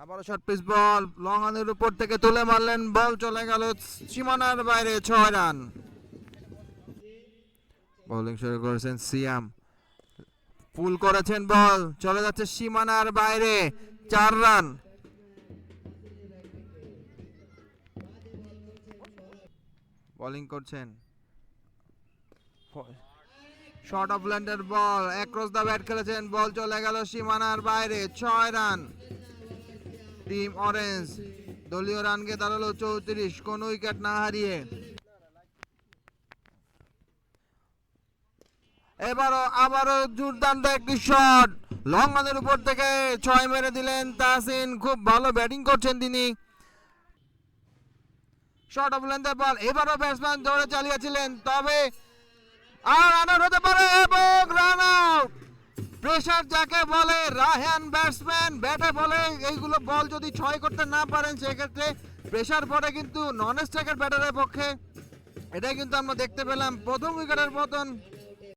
আবারও short pitch ball, long অনের উপর থেকে তুলে মারলেন, বল চলে গেল সীমানার বাইরে, 6 রান। বোলিং শুরু করেছেন সিয়াম, পুল করেছেন, বল চলে যাচ্ছে সীমানার বাইরে, 4 রান। বোলিং করছেন, শর্ট অফ ল্যান্ডের বল, অ্যাক্রস দ্য ব্যাট খেলেছেন, বল চলে গেল সীমানার বাইরে, 6 রান। টিম অরেঞ্জ দলীয় রানকে দাঁড়ালো 34, কোন উইকেট না হারিয়ে। আবারও দুর্দান্ত একটি শট, লং অনের উপর থেকে 6 মেরে দিলেন তাহসিন, খুব ভালো ব্যাটিং করছেন তিনি। শর্ট অফ লেন্থের বল, এবারও ব্যাটসম্যান দৌড়ে চালিয়েছিলেন, তবে আর রান আউট হতে পারে এবং রান আউট। প্রেসার যাকে বলে, রায়হান ব্যাটসম্যান ব্যাটে বলে এইগুলো বল যদি 6 করতে না পারেন সেক্ষেত্রে প্রেসার পড়ে কিন্তু নন স্ট্রাইকার ব্যাটারের পক্ষে। এটাই কিন্তু আমরা দেখতে পেলাম, প্রথম উইকেটের পতন।